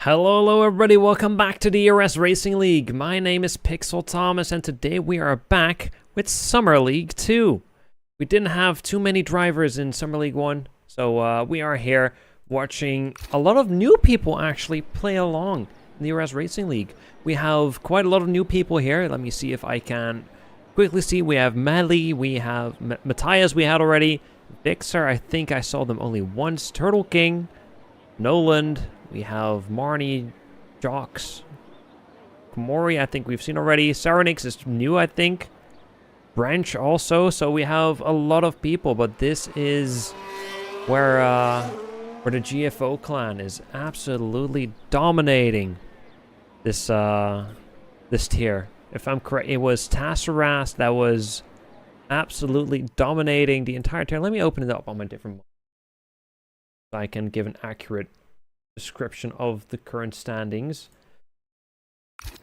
Hello everybody, welcome back to the ERS Racing League. My name is Pixel Thomas and today we are back with Summer League 2. We didn't have too many drivers in Summer League 1, so we are here watching a lot of new people actually play along in the ERS Racing League. We have quite a lot of new people here. Let me see if I can quickly see. We have Melly, we have Matthias we had already, Vixer, I think I saw them only once, Turtle King, Noland. We have Marnie, Jocks, Komori, I think we've seen already. Serenix is new, I think. Branch also, so we have a lot of people, but this is where the GFO clan is absolutely dominating this this tier. If I'm correct, it was Tassaras that was absolutely dominating the entire tier. Let me open it up on my different so I can give an accurate description of the current standings.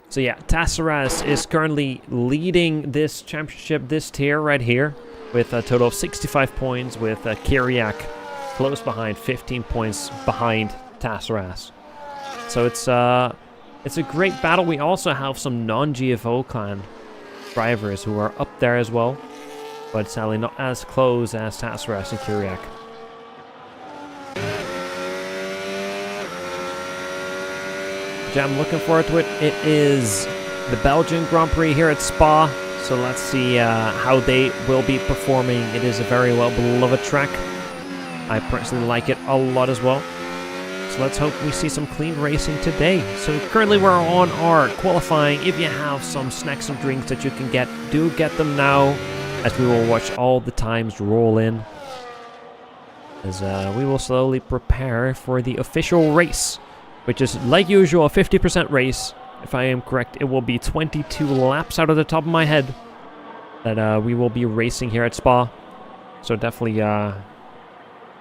So yeah, Tassaras is currently leading this championship, this tier right here, with a total of 65 points, with Kyriak close behind, 15 points behind Tassaras. So it's a great battle. We also have some non-GFO clan drivers who are up there as well, but sadly not as close as Tassaras and Kyriak. I'm looking forward to it. It is the Belgian Grand Prix here at Spa, so let's see how they will be performing. It is a very well-beloved track. I personally like it a lot as well. So let's hope we see some clean racing today. So currently we're on our qualifying. If you have some snacks and drinks that you can get, do get them now, as we will watch all the times roll in, as we will slowly prepare for the official race, which is, like usual, a 50% race. If I am correct, it will be 22 laps out of the top of my head that we will be racing here at Spa. So definitely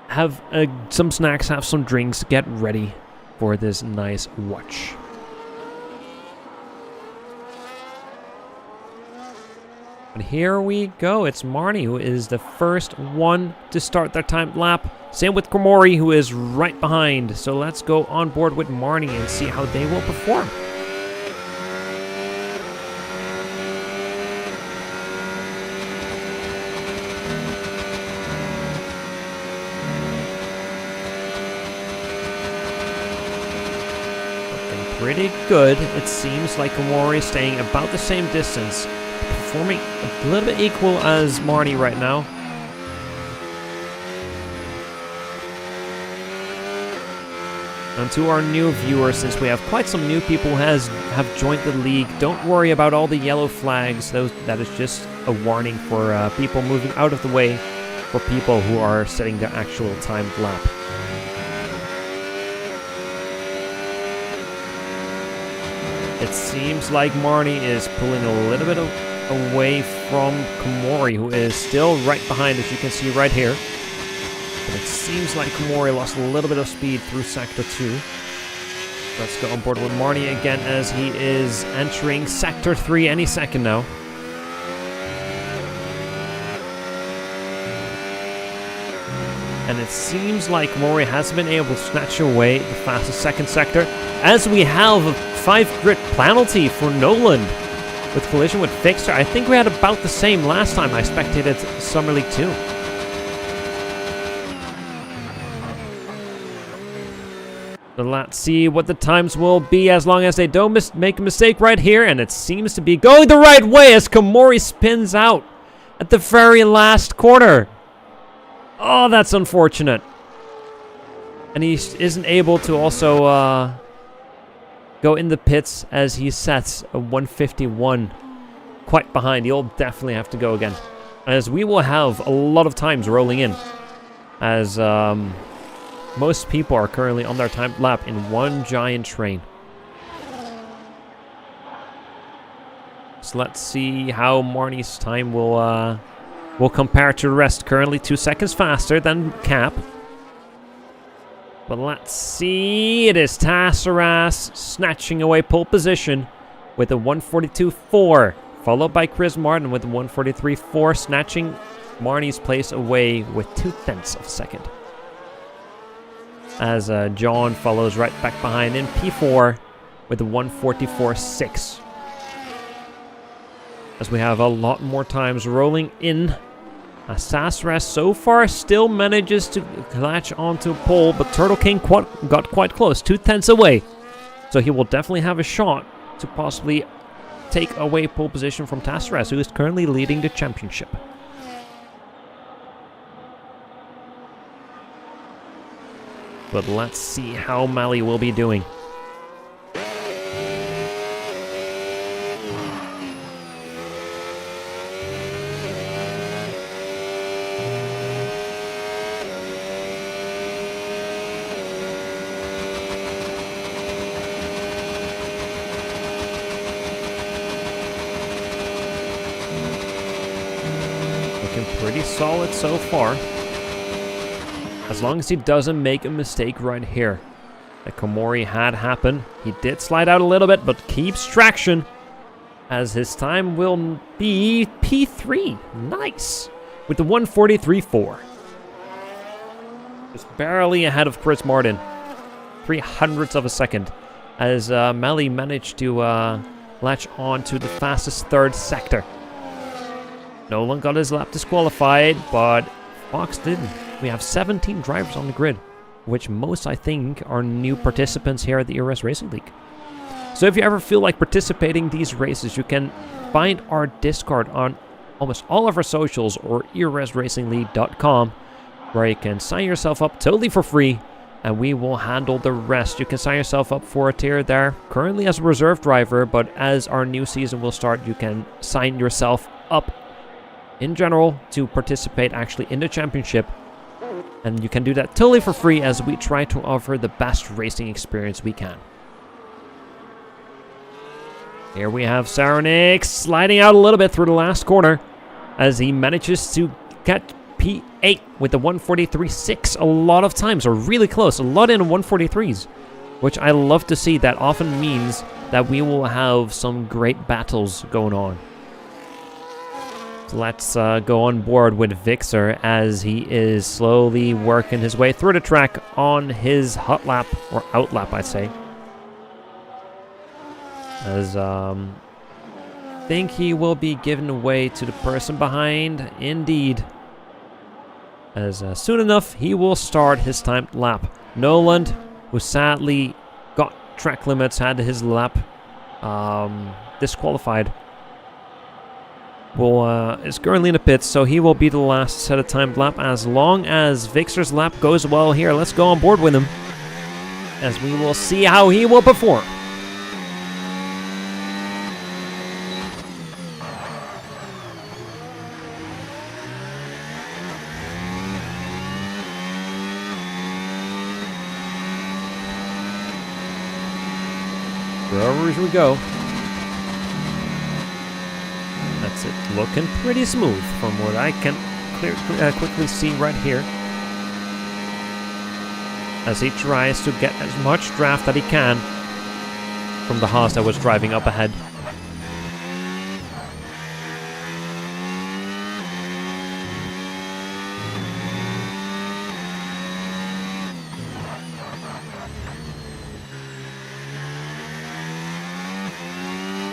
have some snacks, have some drinks, get ready for this nice watch. And here we go. It's Marnie who is the first one to start their timed lap. Same with Komori, who is right behind. So let's go on board with Marnie and see how they will perform. Looking pretty good. It seems like Komori is staying about the same distance, performing a little bit equal as Marnie right now. And to our new viewers, since we have quite some new people who have joined the league, don't worry about all the yellow flags. That is just a warning for people moving out of the way for people who are setting their actual timed lap. It seems like Marnie is pulling a little bit away from Komori, who is still right behind, as you can see right here. But it seems like Komori lost a little bit of speed through Sector 2. Let's go on board with Marnie again, as he is entering Sector 3 any second now. And it seems like Komori has been able to snatch away the fastest second sector, as we have a 5 grid penalty for Noland with collision with Fixer. I think we had about the same last time I spectated Summer League 2. So let's see what the times will be, as long as they don't make a mistake right here. And it seems to be going the right way as Komori spins out at the very last corner. Oh, that's unfortunate. And he isn't able to also go in the pits, as he sets a 151 quite behind. He'll definitely have to go again, as we will have a lot of times rolling in, as most people are currently on their timed lap in one giant train. So let's see how Marnie's time will compare to the rest. Currently 2 seconds faster than Cap. But let's see. It is Tassaras snatching away pole position with a 142.4, followed by Chris Martin with a 143.4, snatching Marnie's place away with 0.2 of a second. as John follows right back behind in P4 with a 1:44.6. As we have a lot more times rolling in. Sasras so far still manages to latch onto pole, but Turtle King got quite close, 2/10 away. So he will definitely have a shot to possibly take away pole position from Sasras, who is currently leading the championship. But let's see how Mali will be doing. Pretty solid so far. As long as he doesn't make a mistake right here. That Komori had happened. He did slide out a little bit, but keeps traction. As his time will be P3. Nice. With the 1:43.4. Just barely ahead of Chris Martin. 0.03 of a second. As Mali managed to latch on to the fastest third sector. Nolan got his lap disqualified, but Fox didn't. We have 17 drivers on the grid, which most, I think, are new participants here at the ERS Racing League. So if you ever feel like participating in these races, you can find our Discord on almost all of our socials or ersracingleague.com, where you can sign yourself up totally for free, and we will handle the rest. You can sign yourself up for a tier there, currently as a reserve driver, but as our new season will start, you can sign yourself up in general to participate actually in the championship, and you can do that totally for free as we try to offer the best racing experience we can. Here we have Saronix sliding out a little bit through the last corner as he manages to get P8 with the 1:43.6 a lot of times, or really close, a lot in 1:43s, which I love to see. That often means that we will have some great battles going on. Let's go on board with Vixer as he is slowly working his way through the track on his hot lap, or out lap, I'd say. As I think he will be given away to the person behind, indeed. As soon enough, he will start his timed lap. Noland, who sadly got track limits, had his lap disqualified. Is currently in the pits, so he will be the last set of timed lap as long as Vixer's lap goes well here. Let's go on board with him as we will see how he will perform. Wherever we go. That's it, looking pretty smooth from what I can quickly see right here. As he tries to get as much draft that he can from the Haas that was driving up ahead.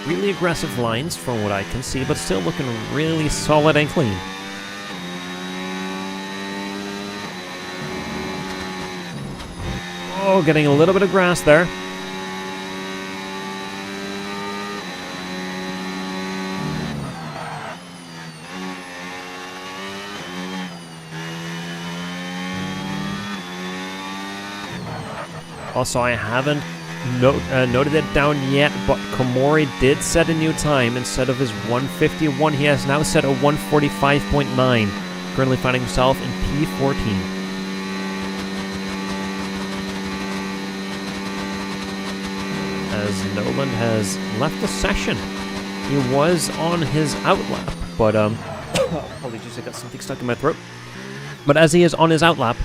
Really aggressive lines from what I can see, but still looking really solid and clean. Oh, getting a little bit of grass there. Also, I haven't noted it down yet, but Komori did set a new time. Instead of his 1:51, he has now set a 1:45.9. Currently finding himself in P14. As Noland has left the session. He was on his outlap, but apologies, I got something stuck in my throat. But as he is on his outlap,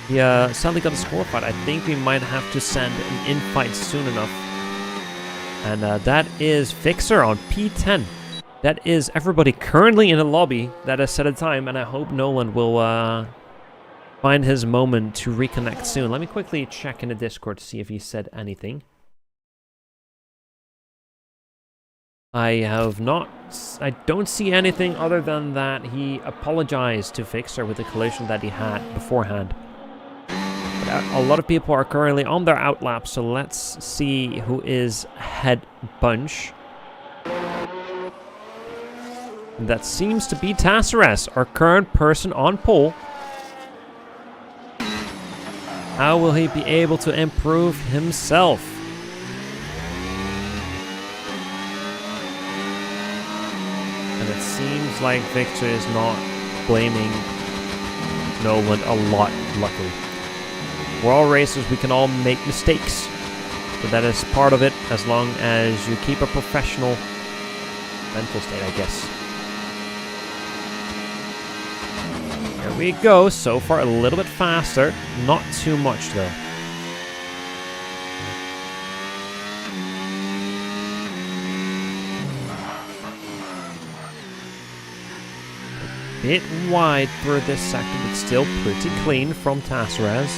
he sadly got disqualified. I think we might have to send an in-fight soon enough. And that is Fixer on P10. That is everybody currently in the lobby that has set a time, and I hope Nolan will find his moment to reconnect soon. Let me quickly check in the Discord to see if he said anything. I don't see anything other than that he apologized to Fixer with the collision that he had beforehand. But a lot of people are currently on their outlap, so let's see who is head bunch. And that seems to be Tassaras, our current person on pole. How will he be able to improve himself? And it seems like Victor is not blaming Nolan a lot, luckily. We're all racers, we can all make mistakes. But that is part of it, as long as you keep a professional mental state, I guess. There we go, so far a little bit faster, not too much though. A bit wide through this sector, but still pretty clean from Tassaras.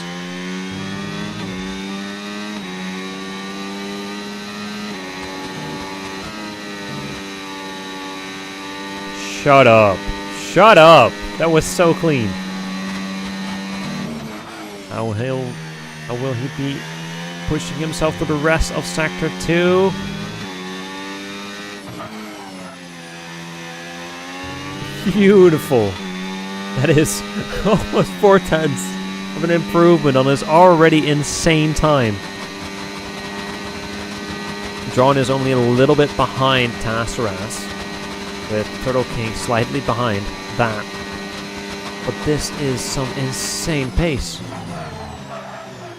Shut up. Shut up. That was so clean. How will he be pushing himself through the rest of Sector 2? Beautiful. That is almost 4/10 of an improvement on his already insane time. John is only a little bit behind Tassaras, with Turtle King slightly behind that. But this is some insane pace.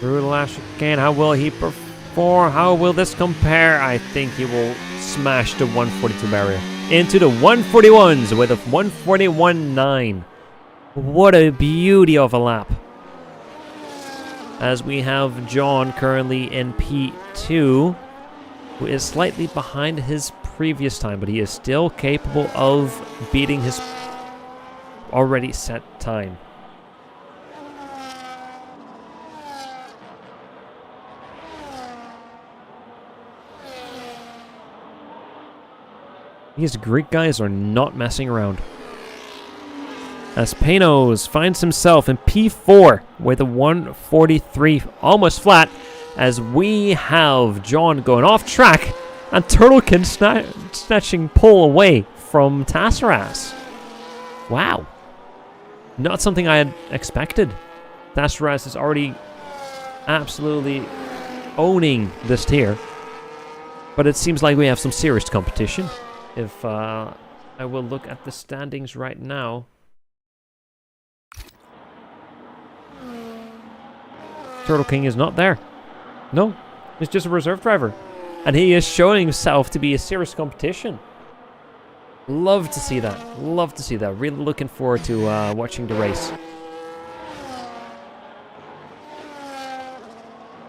Through the last chicane, how will he perform? How will this compare? I think he will smash the 142 barrier into the 141s with a 141.9. What a beauty of a lap. As we have John currently in P2, who is slightly behind his previous time, but he is still capable of beating his already set time. These Greek guys are not messing around. As Panos finds himself in P4 with a 143 almost flat, as we have John going off track and Turtlekin snatching pole away from Tassaras. Wow. Not something I had expected. Tassaras is already absolutely owning this tier. But it seems like we have some serious competition. If I will look at the standings right now. Turtle King is not there. No, he's just a reserve driver. And he is showing himself to be a serious competition. Love to see that. Love to see that. Really looking forward to watching the race.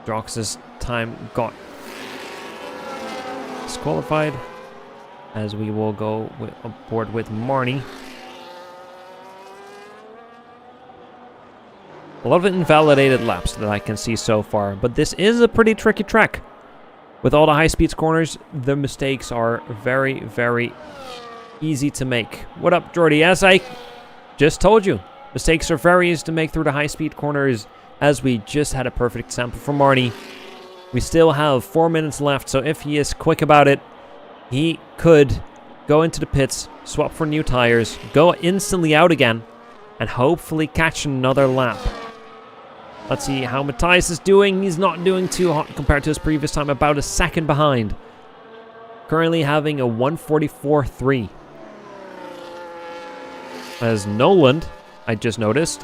Drox's time got disqualified, as we will go aboard with Marnie. A lot of invalidated laps that I can see so far, but this is a pretty tricky track. With all the high-speed corners, the mistakes are very, very easy to make. What up, Jordy? As I just told you, mistakes are very easy to make through the high-speed corners, as we just had a perfect example from Marnie. We still have 4 minutes left, so if he is quick about it, he could go into the pits, swap for new tires, go instantly out again, and hopefully catch another lap. Let's see how Matthias is doing. He's not doing too hot compared to his previous time, about a second behind. Currently having a 144.3. As Noland, I just noticed,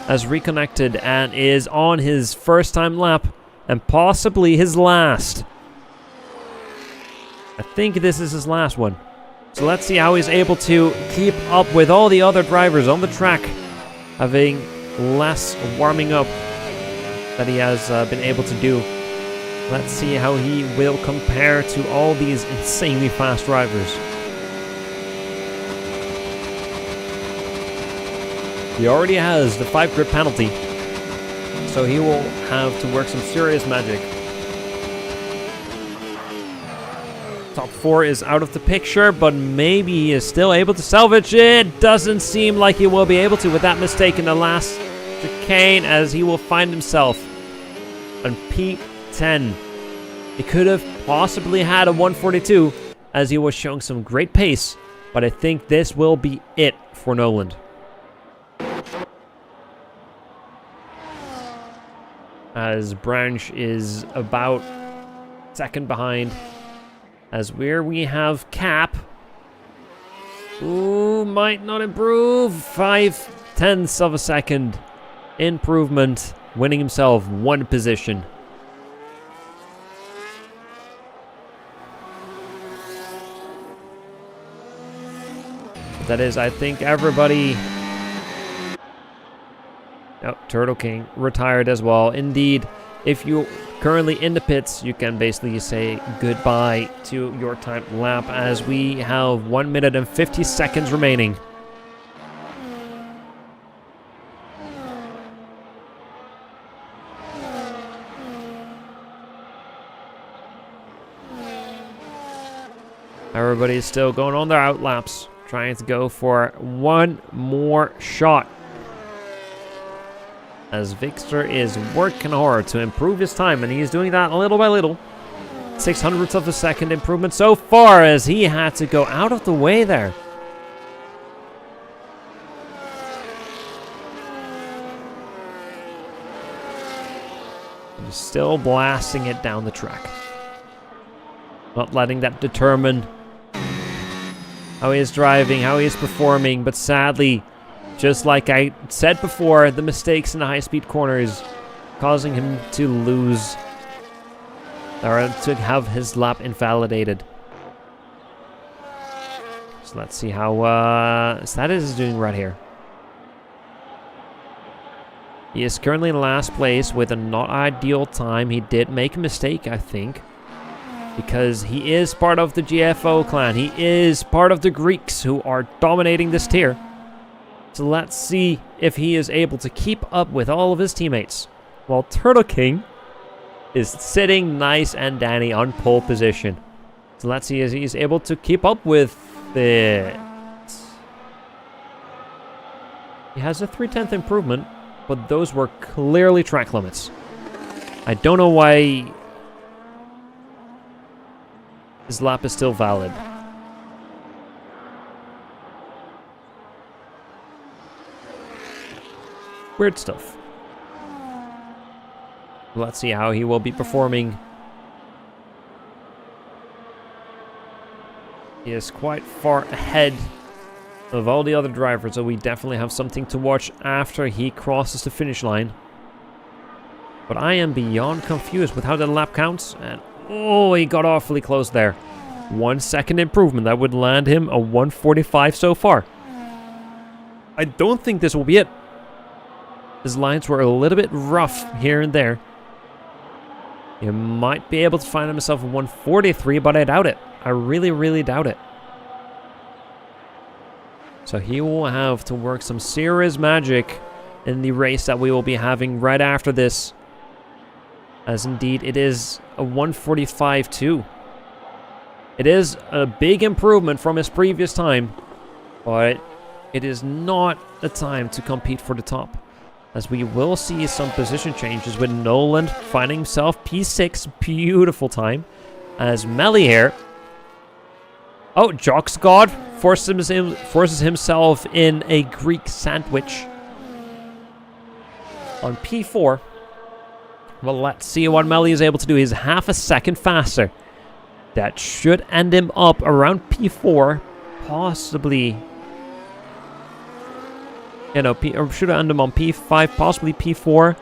has reconnected and is on his first time lap, and possibly his last. I think this is his last one. So let's see how he's able to keep up with all the other drivers on the track, having less warming up that he has been able to do. Let's see how he will compare to all these insanely fast drivers. He already has the 5 grid penalty, So he will have to work some serious magic. Top 4 is out of the picture, but maybe he is still able to salvage it. Doesn't seem like he will be able to with that mistake in the last chicane, as he will find himself on P10. He could have possibly had a 142 as he was showing some great pace, but I think this will be it for Noland. As Branch is about second behind. As we have Cap. Ooh, might not improve. 0.5 of a second improvement, winning himself 1 position. That is, I think everybody... Oh, Turtle King retired as well. Indeed, if you're currently in the pits, you can basically say goodbye to your time lap, as we have 1 minute and 50 seconds remaining. Everybody's still going on their out laps, trying to go for one more shot. As Victor is working hard to improve his time, and he's doing that little by little. 0.06 of a second improvement so far, as he had to go out of the way there. He's still blasting it down the track. Not letting that determine how he is driving, how he is performing, but sadly, just like I said before, the mistakes in the high-speed corners causing him to lose, or to have his lap invalidated. So let's see how Status is doing right here. He is currently in last place with a not ideal time. He did make a mistake, I think, because he is part of the GFO clan. He is part of the Greeks who are dominating this tier. So let's see if he is able to keep up with all of his teammates. While Turtle King is sitting nice and dandy on pole position. So let's see if he's able to keep up with it. He has a 0.3 improvement, but those were clearly track limits. I don't know why his lap is still valid. Weird stuff. Let's see how he will be performing. He is quite far ahead of all the other drivers, so we definitely have something to watch after he crosses the finish line. But I am beyond confused with how the lap counts, and oh, he got awfully close there. 1 second improvement, that would land him a 145 so far. I don't think this will be it. His lines were a little bit rough here and there. He might be able to find himself a 143, but I doubt it. I really, really doubt it. So he will have to work some serious magic in the race that we will be having right after this. As indeed, it is a 145 too. It is a big improvement from his previous time, but it is not a time to compete for the top, as we will see some position changes with Noland finding himself P6, beautiful time, as Melly here. Oh, Jock's God forces himself in a Greek sandwich on P4. Well, let's see what Melly is able to do. He's half a second faster. That should end him up around P4, possibly. You know, should end him on P5, possibly P4.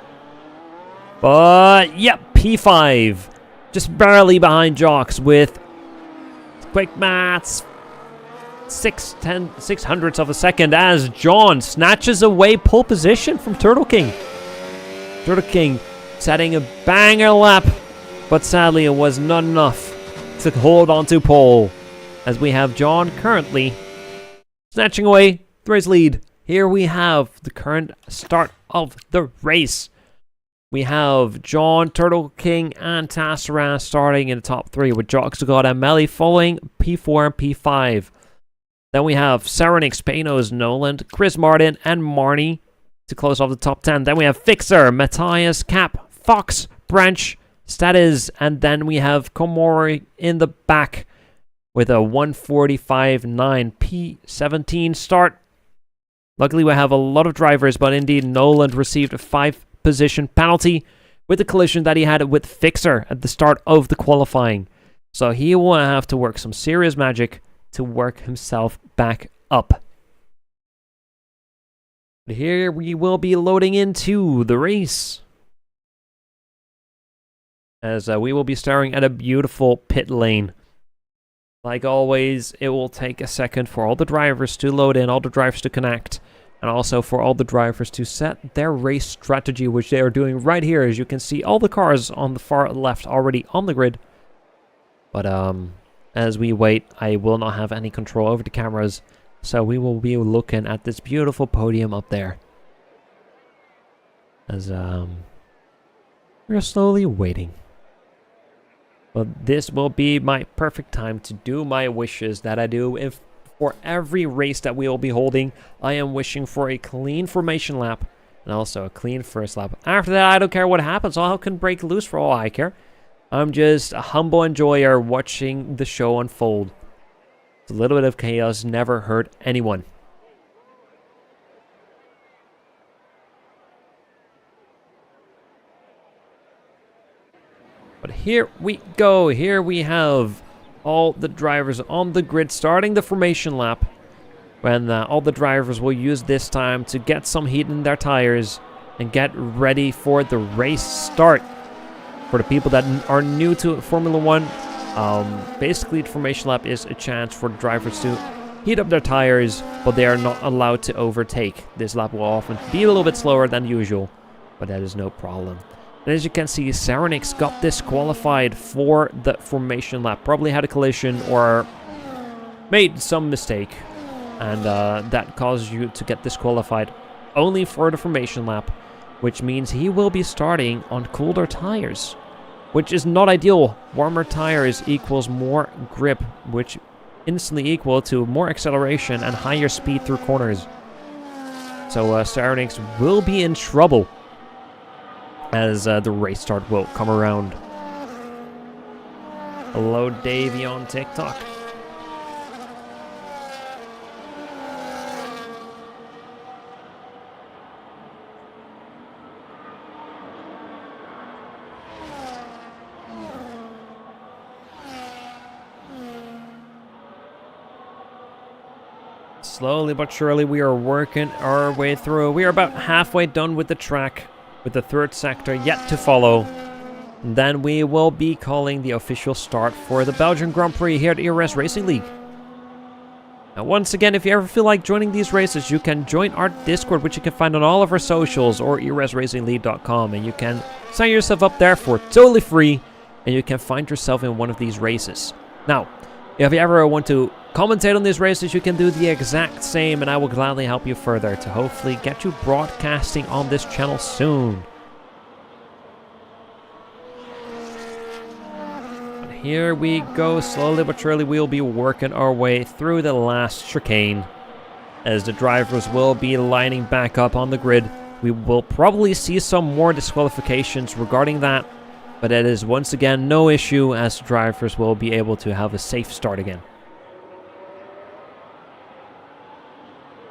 But, yep, P5. Just barely behind Jocks with quick maths. 0.06 of a second as John snatches away pole position from Turtle King. Turtle King setting a banger lap, but sadly it was not enough to hold on to pole, as we have John currently snatching away the race lead. Here we have the current start of the race. we have John, Turtle King, and Tassaras starting in the top 3, with Jocks God and Melly following P4 and P5. Then we have Serenix, Panos, Noland, Chris Martin, and Marnie to close off the top 10. Then we have Fixer, Matthias, Cap, Fox, Branch, Status, and then we have Komori in the back with a 145.9 P17 start. Luckily, we have a lot of drivers, but indeed, Noland received a 5-position penalty with the collision that he had with Fixer at the start of the qualifying. So he will have to work some serious magic to work himself back up. Here we will be loading into the race, as we will be staring at a beautiful pit lane. Like always, it will take a second for all the drivers to load in, all the drivers to connect, and also for all the drivers to set their race strategy, which they are doing right here. As you can see, all the cars on the far left already on the grid. But as we wait, I will not have any control over the cameras, so we will be looking at this beautiful podium up there. As we're slowly waiting. But this will be my perfect time to do my wishes that I do if for every race that we will be holding. I am wishing for a clean formation lap and also a clean first lap. After that, I don't care what happens. All can break loose for all I care. I'm just a humble enjoyer watching the show unfold. A little bit of chaos never hurt anyone. But here we go. Here we have all the drivers on the grid starting the formation lap. When all the drivers will use this time to get some heat in their tires and get ready for the race start. For the people that are new to Formula 1, basically the formation lap is a chance for drivers to heat up their tires, but they are not allowed to overtake. This lap will often be a little bit slower than usual, but that is no problem. And as you can see, Serenix got disqualified for the formation lap. Probably had a collision or made some mistake, and that caused you to get disqualified only for the formation lap, which means he will be starting on colder tires, which is not ideal. Warmer tires equals more grip, which instantly equal to more acceleration and higher speed through corners. So Serenix will be in trouble as the race start will come around. Hello, Davey on TikTok. Slowly but surely, we are working our way through. We are about halfway done with the track, with the third sector yet to follow. And then we will be calling the official start for the Belgian Grand Prix here at ERS Racing League. Now, once again, if you ever feel like joining these races, you can join our Discord, which you can find on all of our socials, or ersracingleague.com, and you can sign yourself up there for totally free, and you can find yourself in one of these races. Now, if you ever want to commentate on these races, you can do the exact same, and I will gladly help you further to hopefully get you broadcasting on this channel soon. But here we go, slowly but surely we'll be working our way through the last chicane, as the drivers will be lining back up on the grid. We will probably see some more disqualifications regarding that, but it is once again no issue, as drivers will be able to have a safe start again.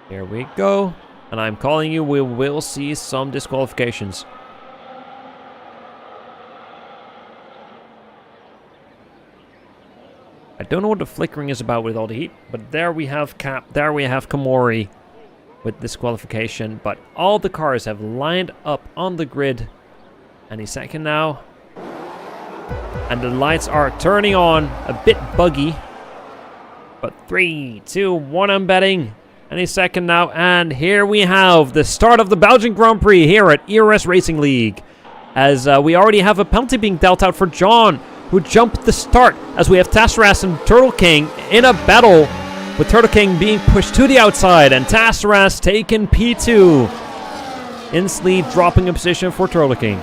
Here we go, and I'm calling you, we will see some disqualifications. I don't know what the flickering is about with all the heat, but there we have Cap, there we have Komori with disqualification, but all the cars have lined up on the grid. Any second now. And the lights are turning on, a bit buggy. But 3, 2, 1, I'm betting. Any second now, and here we have the start of the Belgian Grand Prix here at ERS Racing League. As we already have a penalty being dealt out for John, who jumped the start, as we have Tassaras and Turtle King in a battle, with Turtle King being pushed to the outside, and Tassaras taking P2, instantly dropping a position for Turtle King.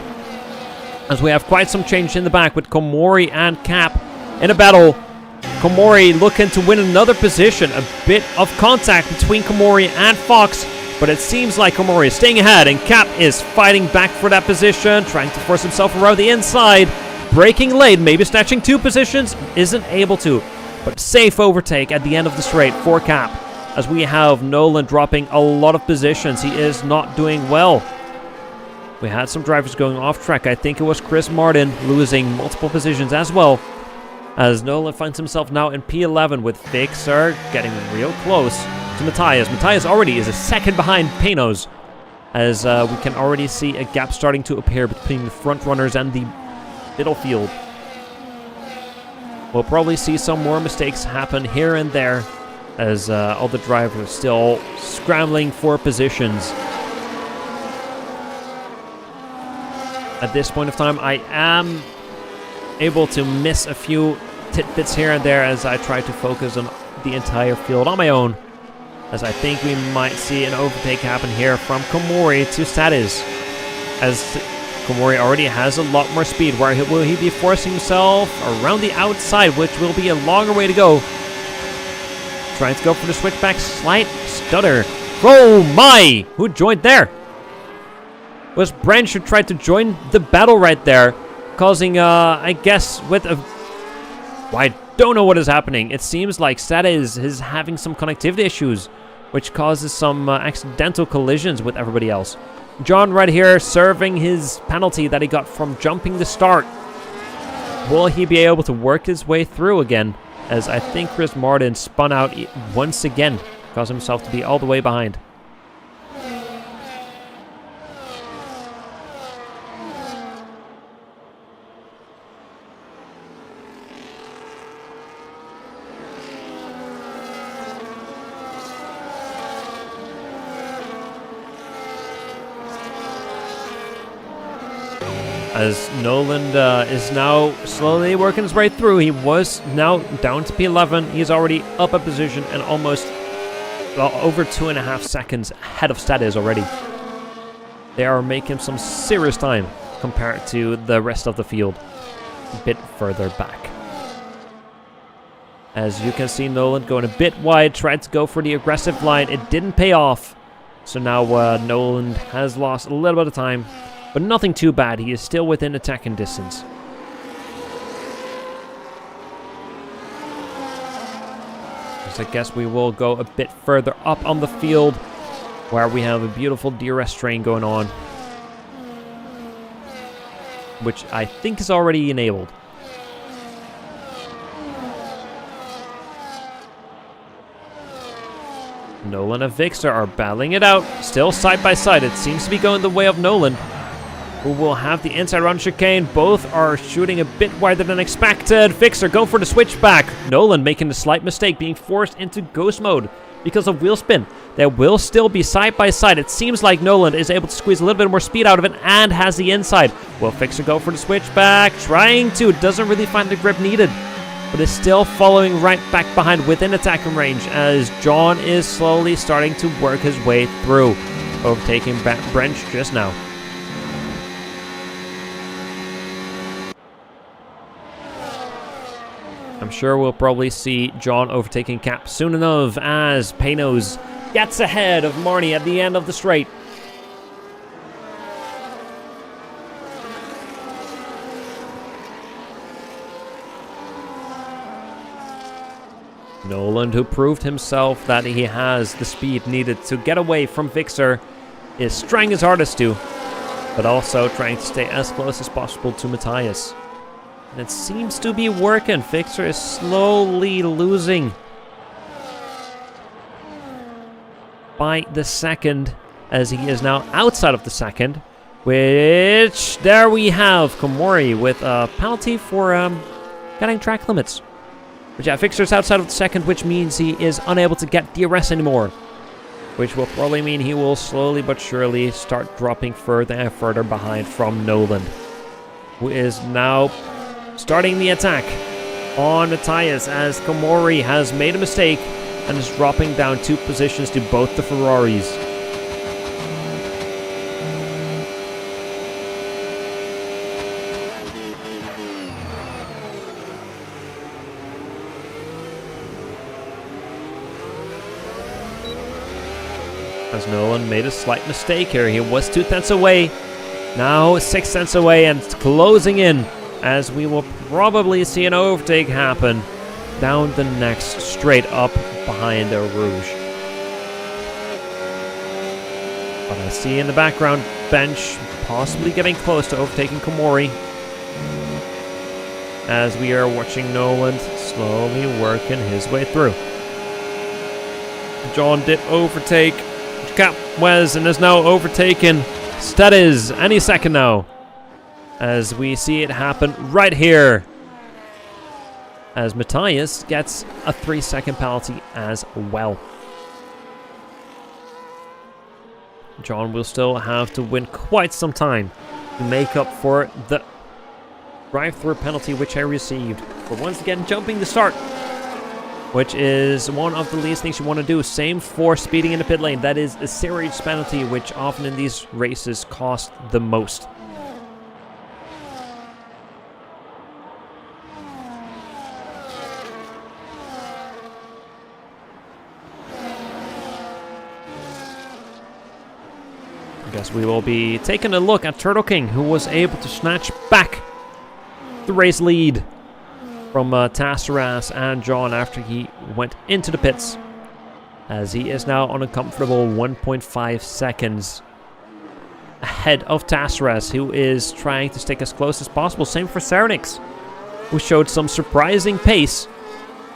as we have quite some change in the back with Komori and Cap in a battle. Komori looking to win another position. A bit of contact between Komori and Fox, but it seems like Komori is staying ahead, and Cap is fighting back for that position, trying to force himself around the inside. Breaking late, maybe snatching 2 positions, isn't able to. But safe overtake at the end of the straight for Cap, as we have Nolan dropping a lot of positions. He is not doing well. We had some drivers going off track. I think it was Chris Martin losing multiple positions as well, as Nolan finds himself now in P11 with Fixer getting real close to Matthias. Matthias already is a second behind Panos, as we can already see a gap starting to appear between the front runners and the middle field. We'll probably see some more mistakes happen here and there, as all the drivers are still scrambling for positions. At this point of time, I am able to miss a few tidbits here and there as I try to focus on the entire field on my own, as I think we might see an overtake happen here from Komori to Status, as Komori already has a lot more speed. Where will he be forcing himself around the outside, which will be a longer way to go. Trying to go for the switchback, slight stutter. Oh my! Who joined there? Was Branch who tried to join the battle right there, causing, I guess, with a... Well, I don't know what is happening. It seems like Status is having some connectivity issues, which causes some accidental collisions with everybody else. John right here serving his penalty that he got from jumping the start. Will he be able to work his way through again? As I think Chris Martin spun out once again, caused himself to be all the way behind. As Nolan is now slowly working his way through. He was now down to P11. He's already up a position and almost, well, over 2.5 seconds ahead of Status already. They are making some serious time compared to the rest of the field, a bit further back. As you can see, Nolan going a bit wide, tried to go for the aggressive line. It didn't pay off. So now Nolan has lost a little bit of time, but nothing too bad. He is still within attacking distance. So I guess we will go a bit further up on the field, where we have a beautiful DRS train going on, which I think is already enabled. Nolan and Vixer are battling it out, still side by side. It seems to be going the way of Nolan, who will have the inside run chicane. Both are shooting a bit wider than expected. Vixer go for the switchback. Nolan making a slight mistake, being forced into ghost mode because of wheel spin. They will still be side by side. It seems like Nolan is able to squeeze a little bit more speed out of it and has the inside. Will Vixer go for the switchback? Trying to, doesn't really find the grip needed, but is still following right back behind within attacking range, as John is slowly starting to work his way through, overtaking Branch just now. I'm sure we'll probably see John overtaking Cap soon enough, as Panos gets ahead of Marnie at the end of the straight. Nolan, who proved himself that he has the speed needed to get away from Vixer, is trying his hardest to, but also trying to stay as close as possible to Matthias. And it seems to be working. Vixer is slowly losing by the second, as he is now outside of the second, which there we have Komori with a penalty for getting track limits. But yeah, Vixer's outside of the second, which means he is unable to get DRS anymore, which will probably mean he will slowly but surely start dropping further and further behind from Nolan, who is now starting the attack on Matthias, as Komori has made a mistake and is dropping down 2 positions to both the Ferraris. as Nolan made a slight mistake here. He was 2 tenths away. Now 6 tenths away and closing in, as we will probably see an overtake happen down the next straight up behind the Rouge. But I see in the background Bench possibly getting close to overtaking Komori, as we are watching Nolan slowly working his way through. John did overtake Wes and is now overtaken Steadies any second now, as we see it happen right here, as Matthias gets a 3-second penalty as well. John will still have to win quite some time to make up for the drive-through penalty which I received for once again jumping the start, which is one of the least things you want to do. Same for speeding in the pit lane. That is a serious penalty, which often in these races cost the most. I guess we will be taking a look at Turtle King, who was able to snatch back the race lead from Tassaras and John after he went into the pits, as he is now on a comfortable 1.5 seconds ahead of Tassaras, who is trying to stick as close as possible. Same for Cernix, who showed some surprising pace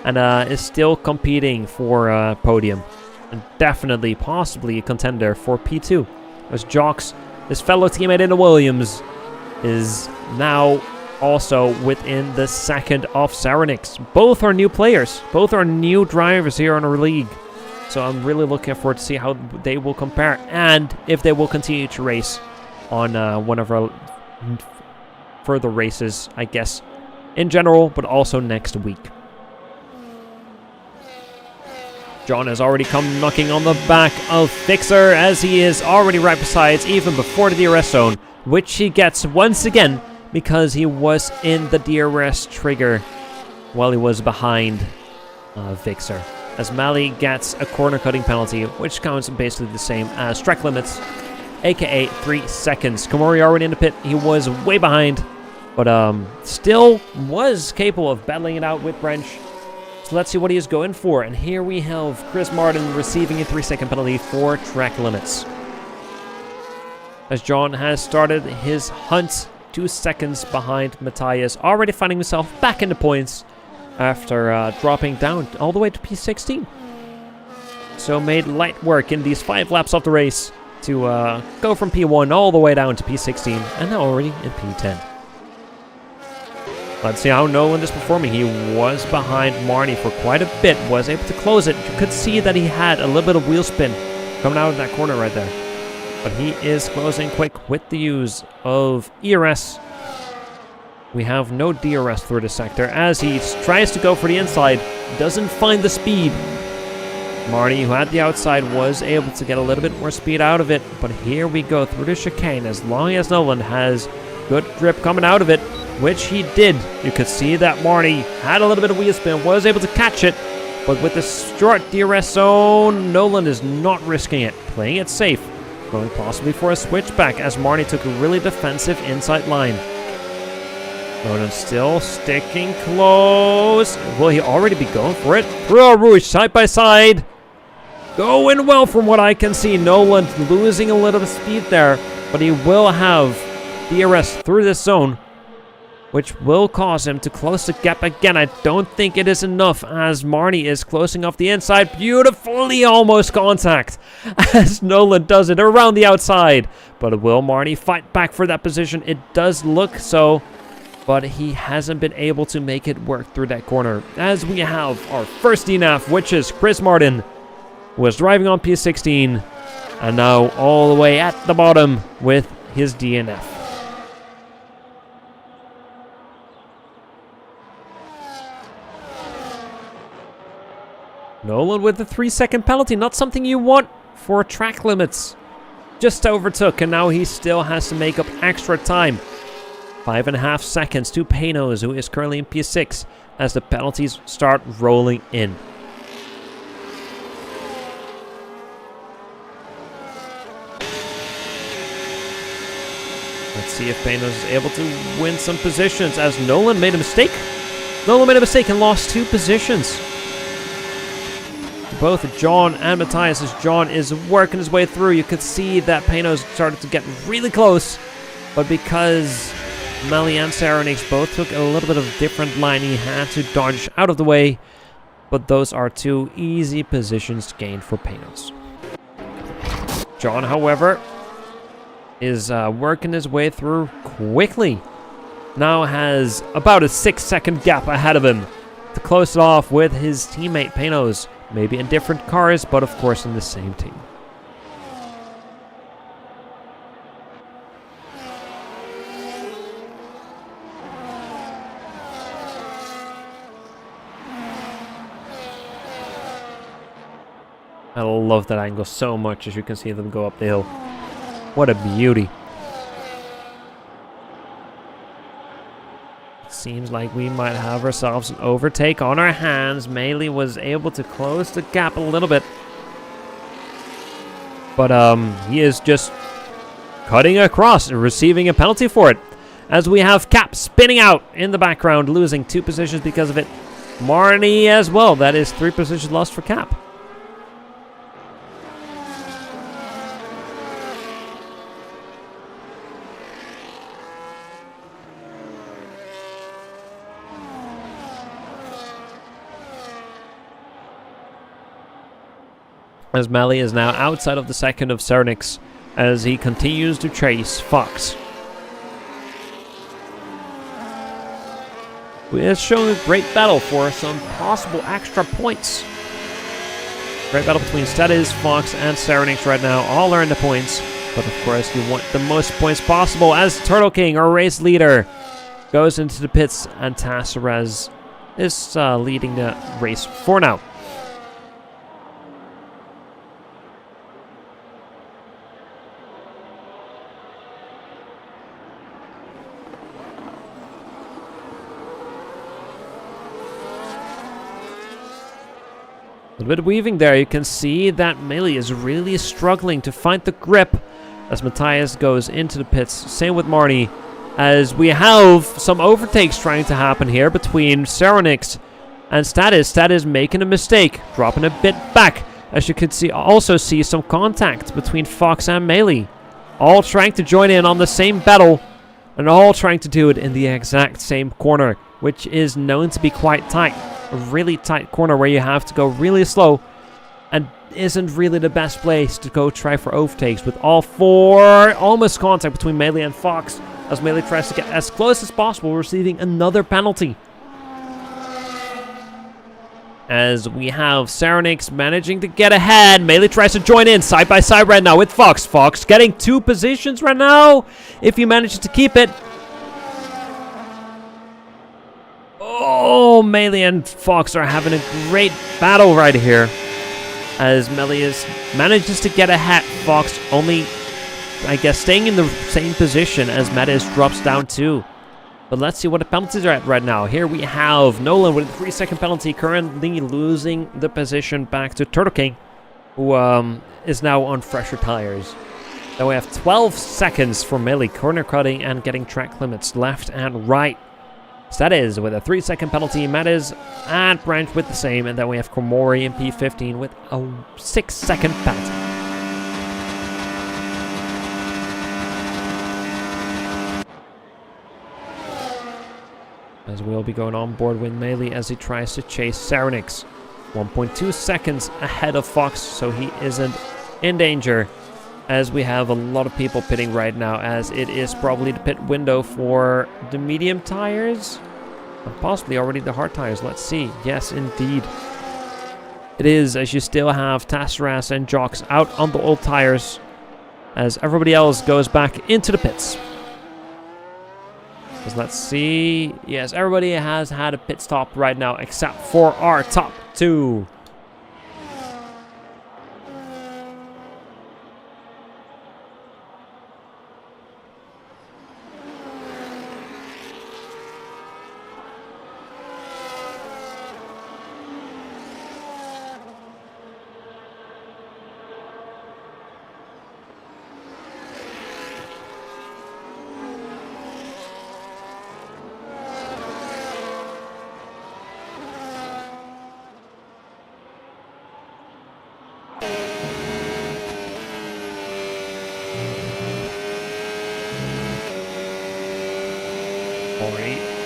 and is still competing for podium and definitely possibly a contender for P2, as Jox, his fellow teammate in the Williams, is now also within the second of Cernix. Both are new players. Both are new drivers here on our league. So I'm really looking forward to see how they will compare and if they will continue to race on one of our further races, I guess, in general, but also next week. John has already come knocking on the back of Fixer, as he is already right beside, even before the DRS zone, which he gets once again because he was in the DRS trigger while he was behind Fixer. As Mali gets a corner cutting penalty, which counts basically the same as track limits, aka 3 seconds. Komori already in the pit. He was way behind, but still was capable of battling it out with Wrench. So let's see what he is going for. And here we have Chris Martin receiving a 3-second penalty for track limits, as John has started his hunt 2 seconds behind Matthias, already finding himself back in the points after dropping down all the way to P16. So made light work in these 5 laps of the race to go from P1 all the way down to P16, and now already in P10. Let's see how Nolan is performing. He was behind Marnie for quite a bit, was able to close it. You could see that he had a little bit of wheel spin coming out of that corner right there. But he is closing quick with the use of ERS. We have no DRS through the sector, as he tries to go for the inside, doesn't find the speed. Marty, who had the outside, was able to get a little bit more speed out of it. But here we go through the chicane. As long as Nolan has good grip coming out of it, which he did, you could see that Marty had a little bit of wheel spin, was able to catch it. But with the short DRS zone, Nolan is not risking it, playing it safe, going possibly for a switchback, as Marty took a really defensive inside line. Nolan still sticking close. Will he already be going for it? Pro Rouge side by side. Going well from what I can see. Nolan losing a little bit of speed there, but he will have DRS through this zone, which will cause him to close the gap again. I don't think it is enough, as Marty is closing off the inside. Beautifully almost contact as Nolan does it around the outside. But will Marty fight back for that position? It does look so, but he hasn't been able to make it work through that corner. As we have our first DNF, which is Chris Martin, who was driving on P16, and now all the way at the bottom with his DNF. Nolan with the 3-second penalty, not something you want for track limits. Just overtook, and now he still has to make up extra time. 5.5 seconds to Paynos, who is currently in P6, as the penalties start rolling in. Let's see if Panos is able to win some positions as Nolan made a mistake. Nolan made a mistake and lost 2 positions. Both John and Matthias, as John is working his way through. You could see that Panos started to get really close, but because Meli and Serenix both took a little bit of a different line, he had to dodge out of the way. But those are 2 easy positions gained for Panos. John, however, is working his way through quickly. Now has about a 6-second gap ahead of him to close it off with his teammate Panos. Maybe in different cars, but of course in the same team. I love that angle so much as you can see them go up the hill. What a beauty. Seems like we might have ourselves an overtake on our hands. Melee was able to close the gap a little bit. But he is just cutting across and receiving a penalty for it. As we have Cap spinning out in the background, losing 2 positions because of it. Marnie as well. That is 3 positions lost for Cap. As Meli is now outside of the second of Serenix as he continues to chase Fox. It's showing a great battle for some possible extra points. Great battle between Statiz, Fox, and Serenix right now. All earn the points, but of course you want the most points possible as Turtle King, our race leader, goes into the pits and Tasserez is leading the race for now. A little bit of weaving there. You can see that Melee is really struggling to find the grip as Matthias goes into the pits. Same with Marnie, as we have some overtakes trying to happen here between Serenix and Status. Status making a mistake, dropping a bit back. As you can see, also see some contact between Fox and Melee. All trying to join in on the same battle, and all trying to do it in the exact same corner, which is known to be quite tight. A really tight corner where you have to go really slow and isn't really the best place to go try for overtakes, with all 4 almost contact between Melee and Fox as Melee tries to get as close as possible, receiving another penalty. As we have Serenix managing to get ahead. Melee tries to join in side by side right now with Fox. Fox getting 2 positions right now if he manages to keep it. Oh, Melee and Fox are having a great battle right here. As Melee manages to get ahead. Fox only, I guess, staying in the same position as Metis drops down too. But let's see what the penalties are at right now. Here we have Nolan with a 3-second penalty, currently losing the position back to Turtle King, who is now on fresher tires. Then we have 12 seconds for Melee corner cutting and getting track limits left and right. So that is with a 3-second penalty, Metis and Branch with the same, and then we have Komori and P15 with a 6-second penalty. As we'll be going on board with Melee as he tries to chase Serenix. 1.2 seconds ahead of Fox, so he isn't in danger. As we have a lot of people pitting right now, as it is probably the pit window for the medium tires. And possibly already the hard tires. Let's see. Yes, indeed. It is, as you still have Tasseras and Jocks out on the old tires, as everybody else goes back into the pits. Let's see. Yes, everybody has had a pit stop right now except for our top 2.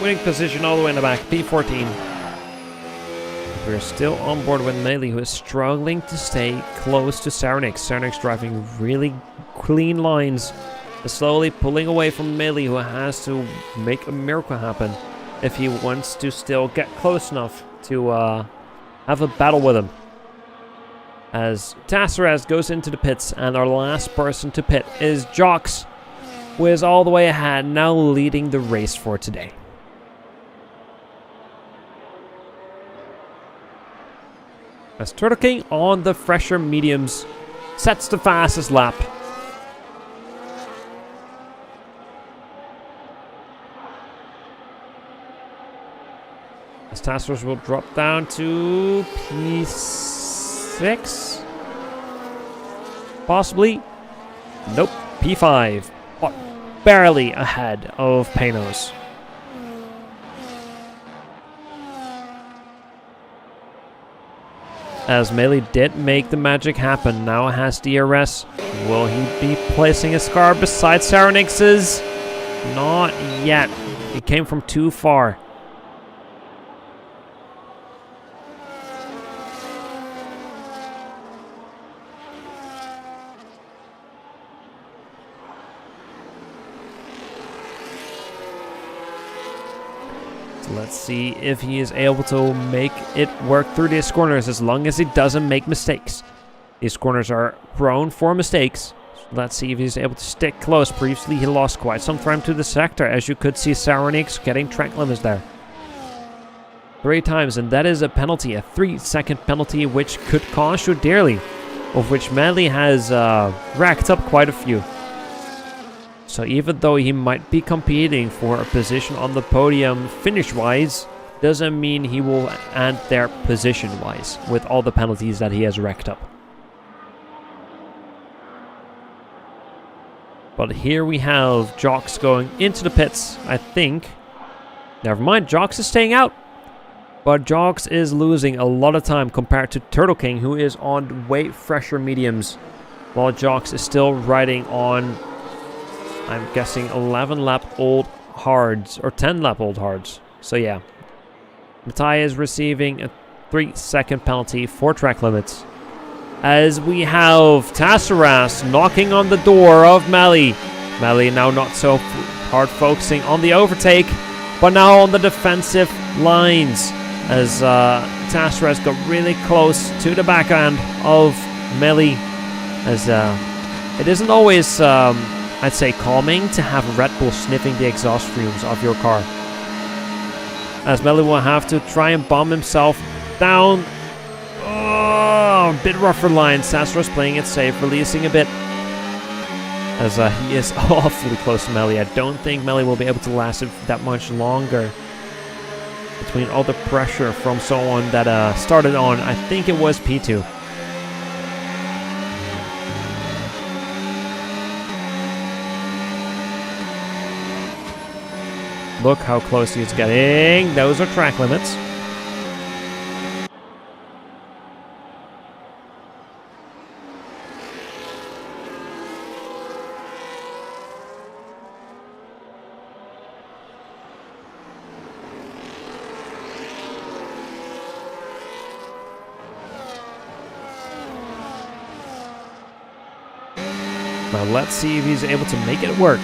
winning position all the way in the back, P14. We're still on board with Melee, who is struggling to stay close to Saronix. Saronix driving really clean lines, slowly pulling away from Melee, who has to make a miracle happen if he wants to still get close enough to have a battle with him. As Tassaraz goes into the pits, and our last person to pit is Jox, who is all the way ahead, now leading the race for today. As Turtle King on the fresher mediums sets the fastest lap. As Tassaraz will drop down to P6? Possibly? Nope, P5. But barely ahead of Panos. As Melee did make the magic happen, now has DRS. Will he be placing his car beside Saronix's? Not yet. He came from too far. Let's see if he is able to make it work through these corners, as long as he doesn't make mistakes. These corners are prone for mistakes. So let's see if he's able to stick close. Previously, he lost quite some time to the sector, as you could see Saronix getting track limits there 3 times, and that is a penalty, a 3-second penalty, which could cost you dearly, of which Melee has racked up quite a few. So even though he might be competing for a position on the podium finish-wise, doesn't mean he will end there position-wise with all the penalties that he has racked up. But here we have Jox going into the pits, I think. Never mind, Jox is staying out. But Jox is losing a lot of time compared to Turtle King, who is on way fresher mediums, while Jox is still riding on, I'm guessing, 11-lap-old hards, or 10-lap-old hards. So yeah, Matai is receiving a 3-second penalty for track limits. As we have Tassaraz knocking on the door of Melee. Melee now not so hard focusing on the overtake, but now on the defensive lines. As Tassaraz got really close to the back end of Melee. As it isn't always I'd say calming to have a Red Bull sniffing the exhaust fumes of your car. As Melee will have to try and bomb himself down. Oh, a bit rougher line. Tassaraz playing it safe, releasing a bit. As he is awfully close to Melee. I don't think Melee will be able to last it that much longer. Between all the pressure from someone that started on, I think it was P2. Look how close he's getting. Those are track limits. Now let's see if he's able to make it work.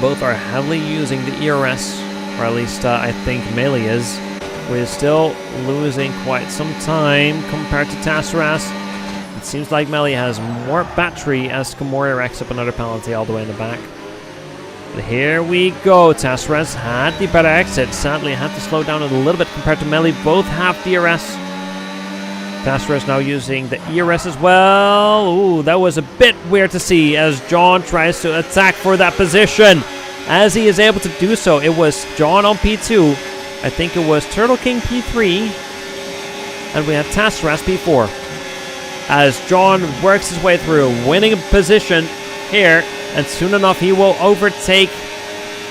Both are heavily using the ERS, or at least I think Melee is. We're still losing quite some time compared to Tassaraz. It seems like Melee has more battery as Komori racks up another penalty all the way in the back. But here we go. Tassaraz had the better exit. Sadly, had to slow down a little bit compared to Melee. Both have DRS. Tassaraz now using the ERS as well. Ooh, that was a bit weird to see as John tries to attack for that position. As he is able to do so, it was John on P2. I think it was Turtle King P3. And we have Tassaraz P4. As John works his way through, winning a position here. And soon enough, he will overtake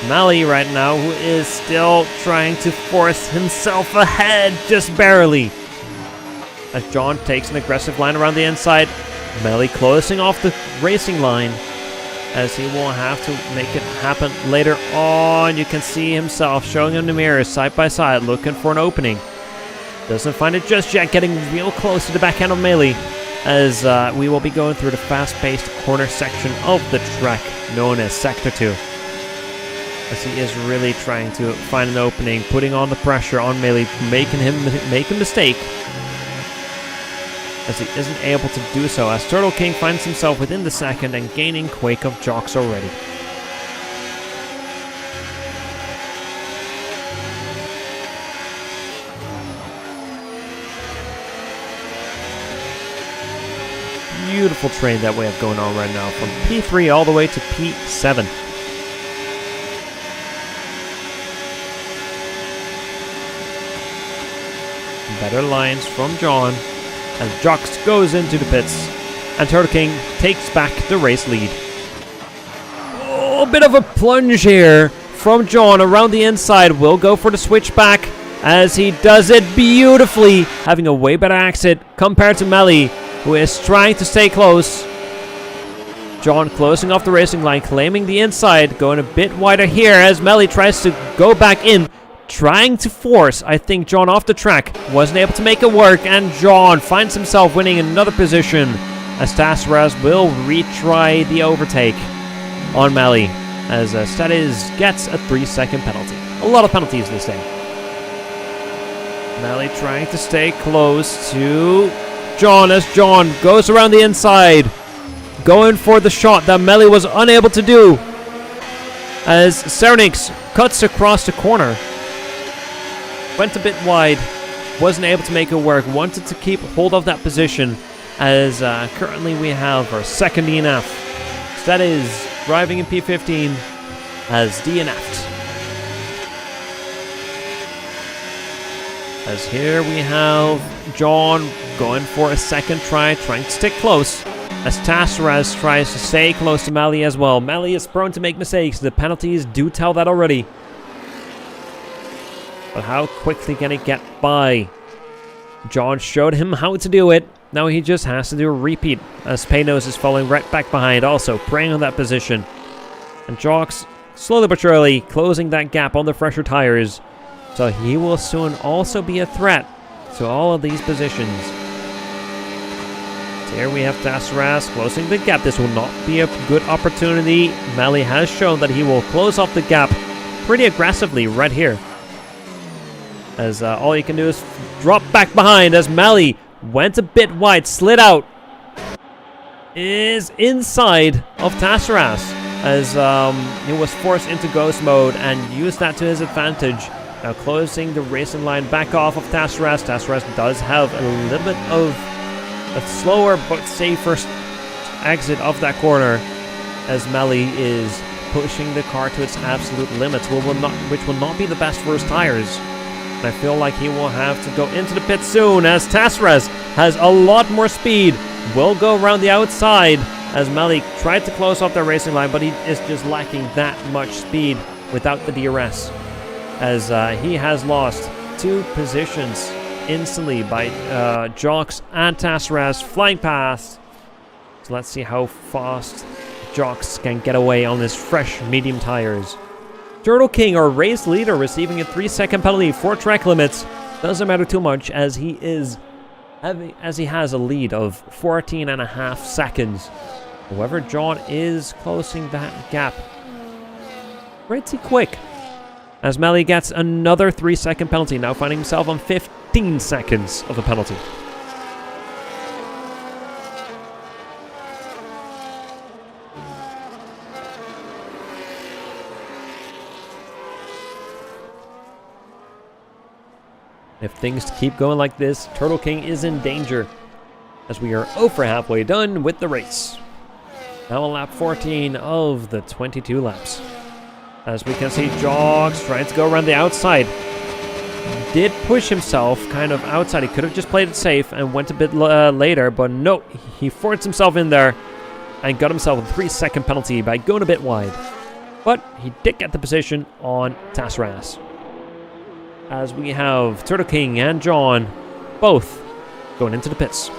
Melee right now, who is still trying to force himself ahead, just barely. As John takes an aggressive line around the inside. Melee closing off the racing line. as he will have to make it happen later on. You can see himself showing in the mirror side by side, looking for an opening. Doesn't find it just yet, getting real close to the backhand of Melee, as we will be going through the fast-paced corner section of the track known as Sector 2. As he is really trying to find an opening, putting on the pressure on Melee, making him make a mistake, as he isn't able to do so, as Turtle King finds himself within the second and gaining Quake of Jocks already. Beautiful train that we have going on right now, from P3 all the way to P7. Better lines from John as Jocks goes into the pits and Turtle King takes back the race lead. Oh, a bit of a plunge here from John around the inside. Will go for the switchback as he does it beautifully, having a way better exit compared to Melee, who is trying to stay close. John closing off the racing line, claiming the inside, going a bit wider here as Melee tries to go back in, trying to force, I think, John off the track. Wasn't able to make it work, and John finds himself winning another position as Tassaraz will retry the overtake on Melee, as Statiz gets a 3-second penalty. A lot of penalties this day. Melee trying to stay close to John as John goes around the inside, going for the shot that Melee was unable to do, as Serenix cuts across the corner. Went a bit wide, wasn't able to make it work, wanted to keep hold of that position, as currently we have our second DNF. That is driving in P15 as DNF'd. As here we have John going for a second try, trying to stick close, as Tassaraz tries to stay close to Melee as well. Melee is prone to make mistakes, the penalties do tell that already. But how quickly can he get by? John showed him how to do it. Now he just has to do a repeat, as Paynos is falling right back behind, also preying on that position. And Jocks, slowly but surely, closing that gap on the fresher tires. So he will soon also be a threat to all of these positions. So here we have Tassaraz closing the gap. This will not be a good opportunity. Melee has shown that he will close off the gap pretty aggressively right here, as all you can do is drop back behind, as Melee went a bit wide, slid out, is inside of Tassaraz, as he was forced into ghost mode and used that to his advantage. Now closing the racing line back off of Tassaraz. Tassaraz does have a little bit of a slower but safer exit of that corner, as Melee is pushing the car to its absolute limits, which will not be the best for his tires. And I feel like he will have to go into the pit soon, as Tassaraz has a lot more speed. Will go around the outside as Melee tried to close off the racing line, but he is just lacking that much speed without the DRS, as he has lost 2 positions instantly by Jocks and Tassaraz flying past. So let's see how fast Jocks can get away on his fresh medium tires. Turtle King, our race leader, receiving a 3-second penalty for track limits. Doesn't matter too much, as he has a lead of 14.5 seconds. However, John is closing that gap pretty quick, as Melee gets another 3-second penalty, now finding himself on 15 seconds of a penalty. If things keep going like this, Turtle King is in danger, as we are over halfway done with the race. Now on lap 14 of the 22 laps. As we can see, Jocks trying to go around the outside. Did push himself kind of outside. He could have just played it safe and went a bit later, but no, he forced himself in there and got himself a 3-second penalty by going a bit wide. But he did get the position on Tassaraz, as we have Turtle King and John both going into the pits.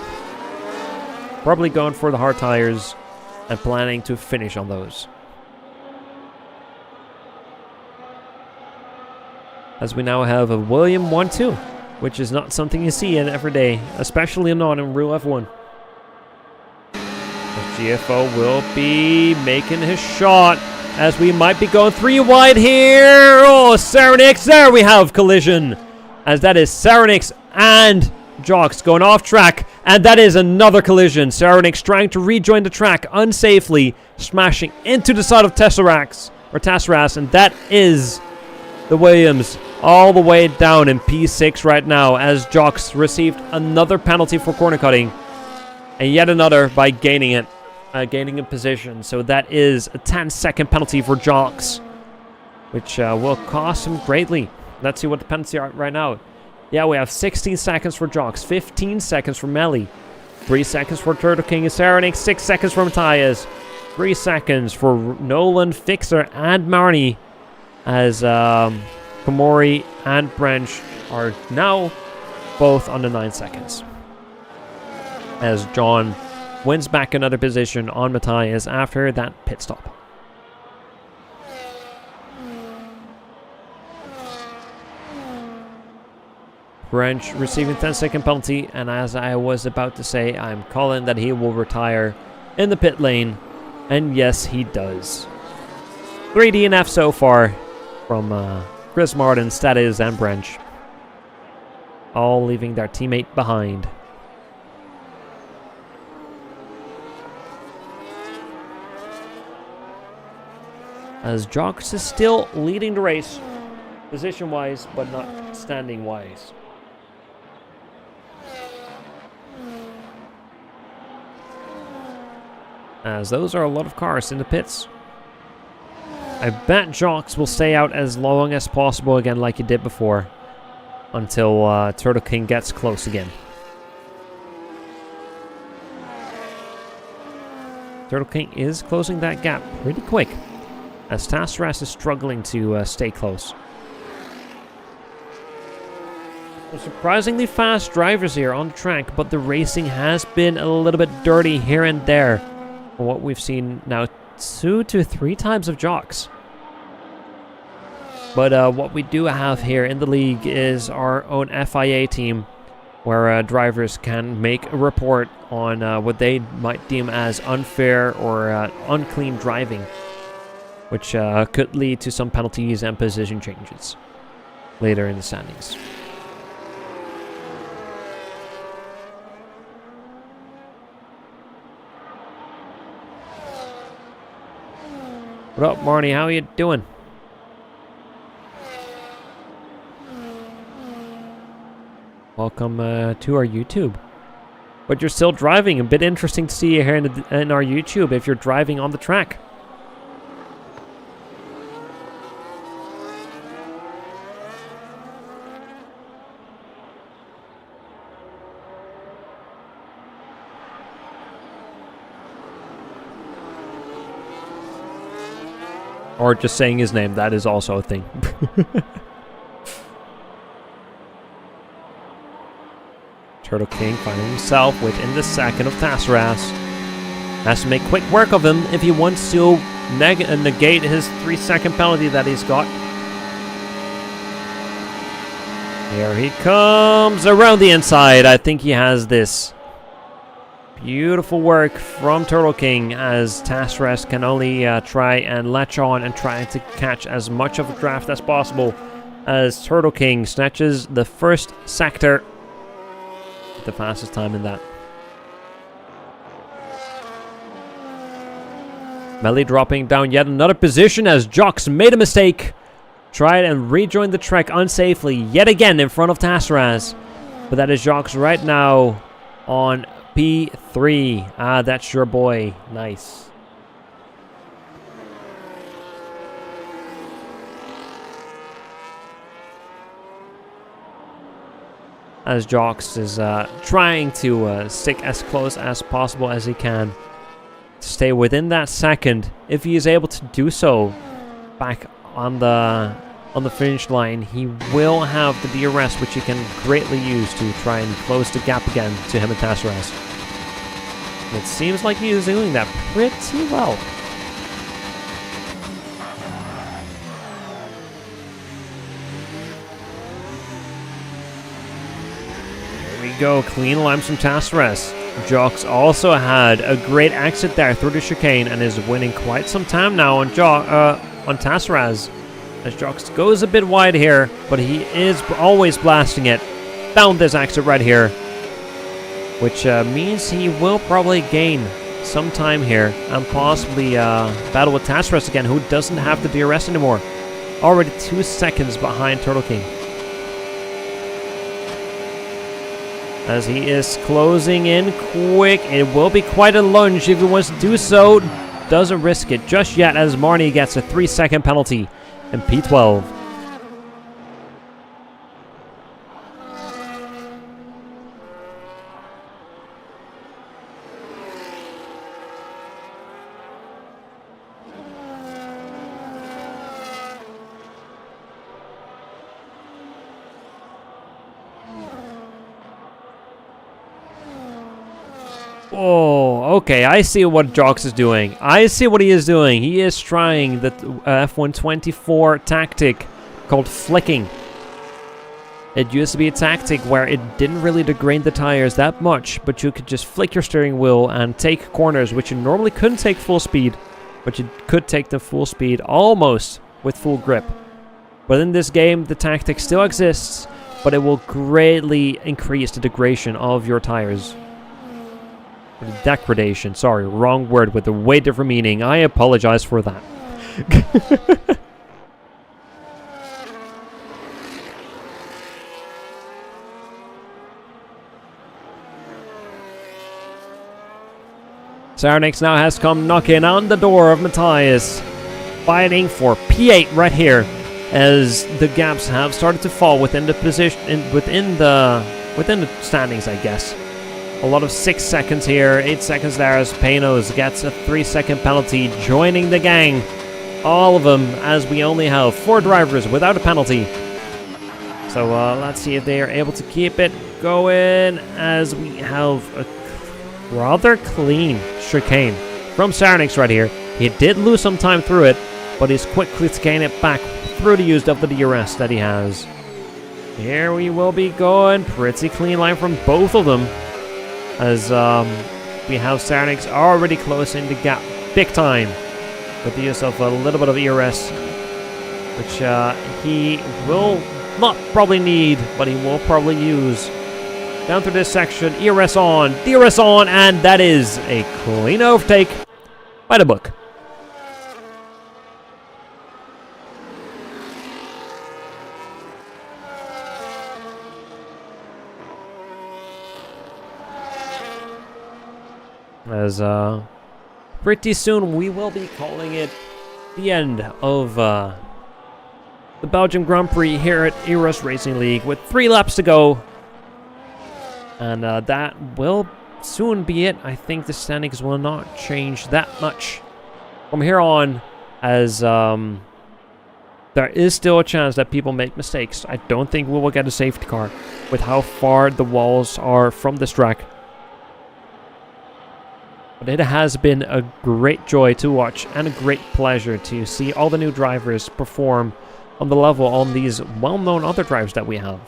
Probably going for the hard tires, and planning to finish on those. As we now have a William 1-2, which is not something you see in every day, especially not in real F1. GFO will be making his shot as we might be going 3 wide here. Oh, Serenix, there we have collision. As that is Serenix and Jox going off track. And that is another collision. Serenix trying to rejoin the track unsafely, smashing into the side of Tassaras. And that is the Williams all the way down in P6 right now, as Jox received another penalty for corner cutting. And yet another by gaining it. Gaining a position. So that is a 10-second penalty for Jox, which will cost him greatly. Let's see what the penalties are right now. Yeah, we have 16 seconds for Jox, 15 seconds for Melly, 3 seconds for Turtle King and Serenix, 6 seconds for Matthias, 3 seconds for Nolan, Fixer, and Marnie, as Komori and Brench are now both under 9 seconds. As John wins back another position on Matthias after that pit stop. Brench receiving 10-second penalty, and as I was about to say, I'm calling that he will retire in the pit lane, and yes, he does. 3 DNF so far from Chris Martin, Statiz, and Brench, all leaving their teammate behind. As Jox is still leading the race, position-wise, but not standing-wise. As those are a lot of cars in the pits. I bet Jox will stay out as long as possible again like he did before, until Turtle King gets close again. Turtle King is closing that gap pretty quick, as Tassaras is struggling to stay close. Surprisingly fast drivers here on the track, but the racing has been a little bit dirty here and there from what we've seen now 2 to 3 times of Jox. But what we do have here in the league is our own FIA team, where drivers can make a report on what they might deem as unfair or unclean driving, which could lead to some penalties and position changes later in the standings. What up, Marnie? How are you doing? Welcome to our YouTube. But you're still driving. A bit interesting to see you here in our YouTube if you're driving on the track. Or just saying his name, that is also a thing. Turtle King finding himself within the second of Tassaras. Has to make quick work of him if he wants to negate his 3-second penalty that he's got. Here he comes around the inside. I think he has this. Beautiful work from Turtle King, as Tassaras can only try and latch on and try to catch as much of a draft as possible, as Turtle King snatches the first sector with the fastest time in that. Melly dropping down yet another position as Jox made a mistake. Tried and rejoined the track unsafely yet again in front of Tassaras. But that is Jox right now on P3. Ah, that's your boy. Nice. As Jox is trying to stick as close as possible as he can to stay within that second. If he is able to do so back on the finish line, he will have the DRS, which he can greatly use to try and close the gap again to him and Tassaras. It seems like he is doing that pretty well. Here we go, clean laps from Tasseras. Jox also had a great exit there through the chicane and is winning quite some time now on Tasseras. As Jox goes a bit wide here, but he is always blasting it down this exit right here, which means he will probably gain some time here and possibly battle with Tasseras again, who doesn't have the DRS anymore. Already 2 seconds behind Turtle King. As he is closing in quick, it will be quite a lunge if he wants to do so. Doesn't risk it just yet as Marnie gets a 3-second penalty in P12. Oh, okay, I see what Jox is doing. I see what he is doing. He is trying the F124 tactic called flicking. It used to be a tactic where it didn't really degrade the tires that much, but you could just flick your steering wheel and take corners, which you normally couldn't take full speed, but you could take the full speed almost with full grip. But in this game, the tactic still exists, but it will greatly increase the degradation of your tires. Degradation, sorry, wrong word with a way different meaning. I apologize for that. Sarnix now has come knocking on the door of Matthias, fighting for P8 right here, as the gaps have started to fall within the position, within the standings, I guess. A lot of 6 seconds here, 8 seconds there as Panos gets a 3-second penalty, joining the gang. All of them, as we only have 4 drivers without a penalty. So let's see if they are able to keep it going, as we have a rather clean chicane from Sarnix right here. He did lose some time through it, but he's quickly to gain it back through the use of the DRS that he has. Here we will be going. Pretty clean line from both of them. As we have Sarnix already closing the gap big time with the use of a little bit of ERS, which he will not probably need, but he will probably use. Down through this section, ERS on, DRS on, and that is a clean overtake by the book. As pretty soon we will be calling it the end of the Belgian Grand Prix here at ERS Racing League with 3 laps to go. And that will soon be it. I think the standings will not change that much from here on, as there is still a chance that people make mistakes. I don't think we will get a safety car with how far the walls are from this track. But it has been a great joy to watch and a great pleasure to see all the new drivers perform on the level on these well-known other drivers that we have.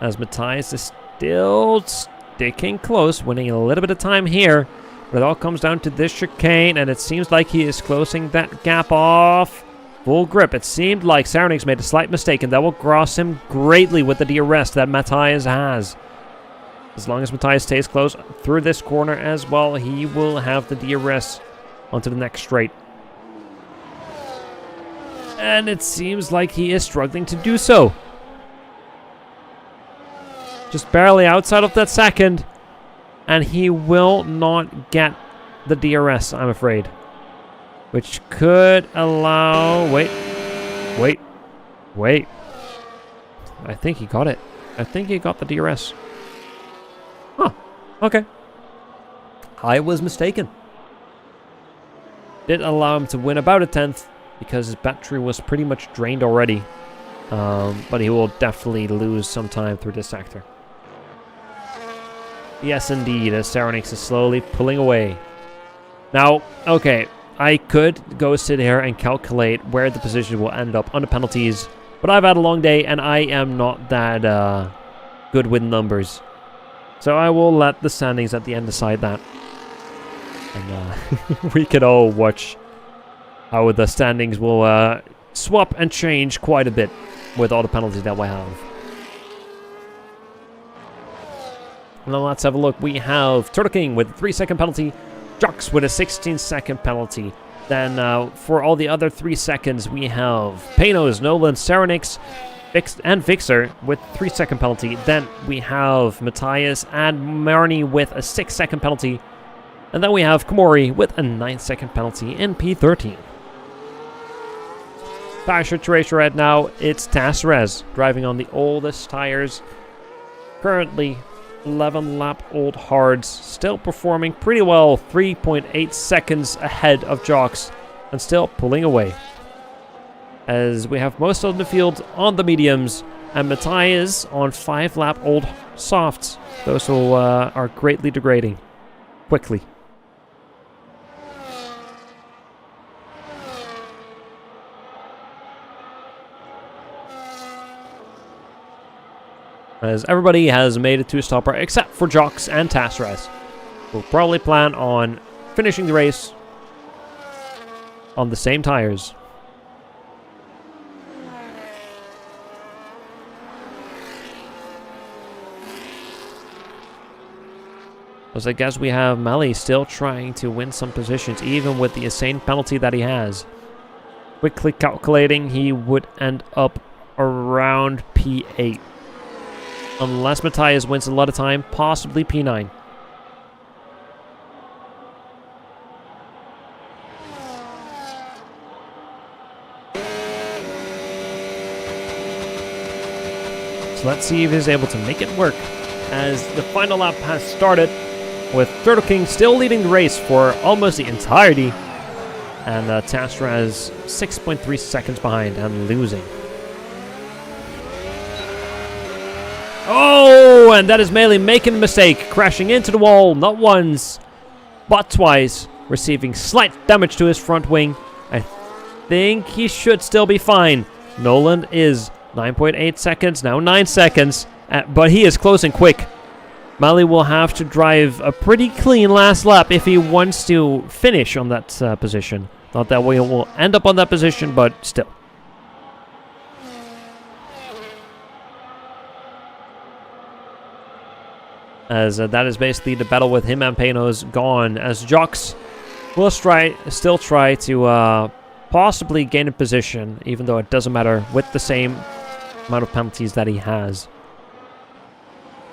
As Matthias is still sticking close, winning a little bit of time here. But it all comes down to this chicane, and it seems like he is closing that gap off. Full grip. It seemed like Sarnix made a slight mistake, and that will cross him greatly with the DRS that Matthias has. As long as Matthias stays close through this corner as well, he will have the DRS onto the next straight. And it seems like he is struggling to do so. Just barely outside of that second. And he will not get the DRS, I'm afraid. Which could allow... Wait. I think he got it. I think he got the DRS. Huh. Okay. I was mistaken. did allow him to win about a 10th because his battery was pretty much drained already. But he will definitely lose some time through this sector. Yes, indeed, as Serenix is slowly pulling away. Now, okay, I could go sit here and calculate where the position will end up on the penalties, but I've had a long day and I am not that good with numbers. So I will let the standings at the end decide that. And we can all watch how the standings will swap and change quite a bit with all the penalties that we have. Now let's have a look. We have Turtle King with a 3-second penalty, Jux with a 16-second penalty. Then for all the other 3 seconds, we have Panos, Nolan, Serenix, and Vixer with 3-second penalty. Then we have Matthias and Marnie with a 6-second penalty. And then we have Komori with a 9-second penalty in P13. Tire situation right now, it's Tasserez driving on the oldest tires. Currently 11 lap old hards, still performing pretty well, 3.8 seconds ahead of Jox, and still pulling away. As we have most of the field on the mediums, and Matthias on 5 lap old softs. Those who are greatly degrading quickly. As everybody has made a 2-stopper except for Jox and Tasserez. We'll probably plan on finishing the race on the same tires. As I guess we have Melly still trying to win some positions, even with the insane penalty that he has. Quickly calculating, he would end up around P8. Unless Matthias wins a lot of time, possibly P9. So let's see if he's able to make it work. As the final lap has started, with Turtle King still leading the race for almost the entirety. And Tasserez 6.3 seconds behind and losing. Oh, and that is Melee making a mistake, crashing into the wall, not once, but twice, receiving slight damage to his front wing. I think he should still be fine. Nolan is 9.8 seconds, now 9 seconds, but he is closing quick. Melee will have to drive a pretty clean last lap if he wants to finish on that position. Not that we will end up on that position, but still. As that is basically the battle with him and Panos gone. As Jox will still try to possibly gain a position, even though it doesn't matter, with the same amount of penalties that he has.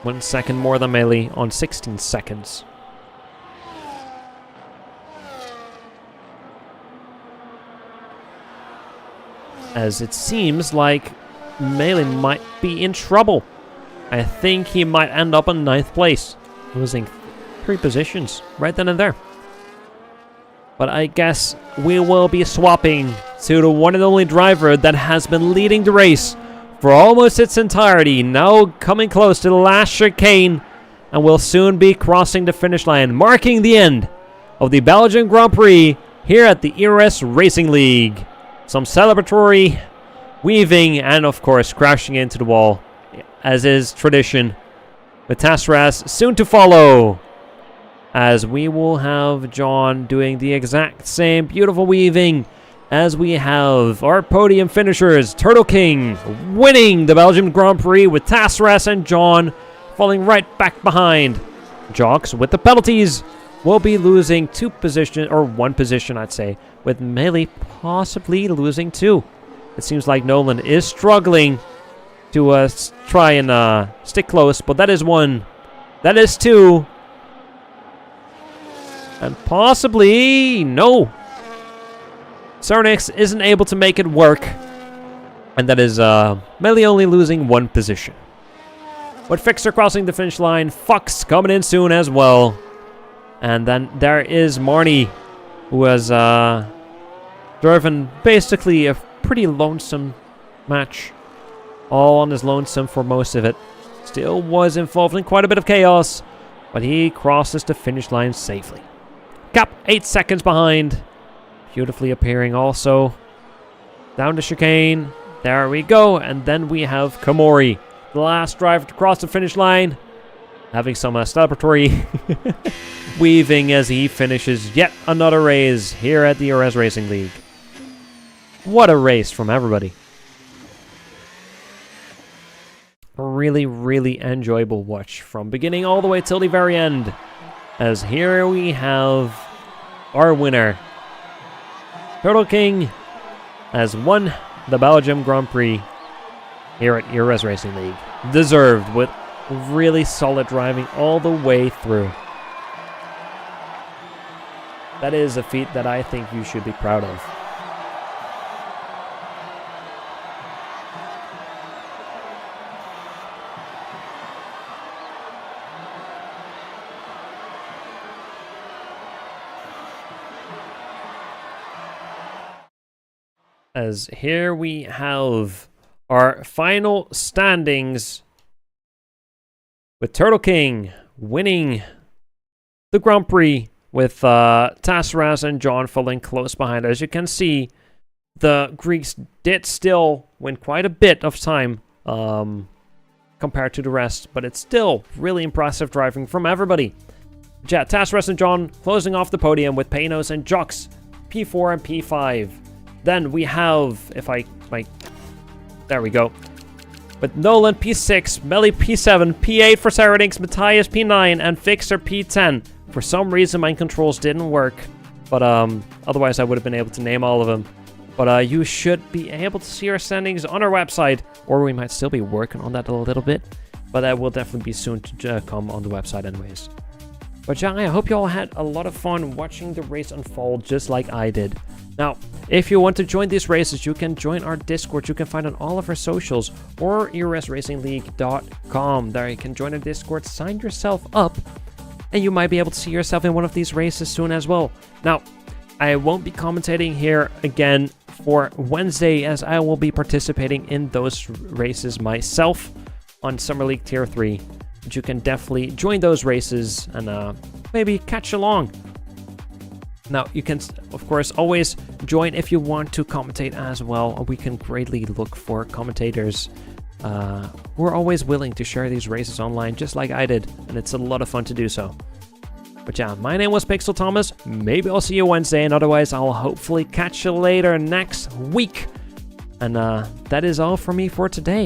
1 second more than Melee on 16 seconds. As it seems like Melee might be in trouble. I think he might end up in 9th place, losing 3 positions right then and there. But I guess we will be swapping to the one and only driver that has been leading the race for almost its entirety, now coming close to the last chicane, and will soon be crossing the finish line, marking the end of the Belgian Grand Prix here at the ERS Racing League. Some celebratory weaving and, of course, crashing into the wall, as is tradition, with Tasserez soon to follow, as we will have John doing the exact same beautiful weaving as we have our podium finishers. Turtle King winning the Belgian Grand Prix with Tasserez and John falling right back behind. Jox with the penalties will be losing 2 positions, or 1 position I'd say, with Melee possibly losing 2. It seems like Nolan is struggling to try and stick close, but that is 1. That is 2. And possibly, no. Serenix isn't able to make it work. And that is Melee only losing 1 position. With Fixer crossing the finish line, Fox coming in soon as well. And then there is Marnie who has driven basically a pretty lonesome match. All on his lonesome for most of it. Still was involved in quite a bit of chaos, but he crosses the finish line safely. Gap 8 seconds behind. Beautifully appearing also. Down the chicane. There we go. And then we have Komori, the last driver to cross the finish line, having some celebratory weaving as he finishes yet another race here at the ERS Racing League. What a race from everybody. A really, really enjoyable watch from beginning all the way till the very end. As here we have our winner. Turtle King has won the Belgium Grand Prix here at ERS Racing League. Deserved, with really solid driving all the way through. That is a feat that I think you should be proud of. As here we have our final standings, with Turtle King winning the Grand Prix, with Tassaras and John falling close behind. As you can see, the Greeks did still win quite a bit of time compared to the rest, but it's still really impressive driving from everybody. Yeah, Tassaras and John closing off the podium with Panos and Jux P4 and P5. Then we have, there we go. With Nolan P6, Melly P7, P8 for Saradinks, Matthias P9, and Fixer P10. For some reason, my controls didn't work, but otherwise I would have been able to name all of them. But you should be able to see our standings on our website, or we might still be working on that a little bit, but that will definitely be soon to come on the website anyways. But yeah, I hope you all had a lot of fun watching the race unfold just like I did. Now, if you want to join these races, you can join our Discord. You can find on all of our socials or ersracingleague.com. There you can join our Discord, sign yourself up, and you might be able to see yourself in one of these races soon as well. Now, I won't be commentating here again for Wednesday, as I will be participating in those races myself on Summer League Tier 3. But you can definitely join those races and maybe catch along. Now, you can, of course, always join if you want to commentate as well. We can greatly look for commentators who are always willing to share these races online, just like I did, and it's a lot of fun to do so. But yeah, my name was Pixel Thomas. Maybe I'll see you Wednesday, and otherwise I'll hopefully catch you later next week. And that is all for me for today.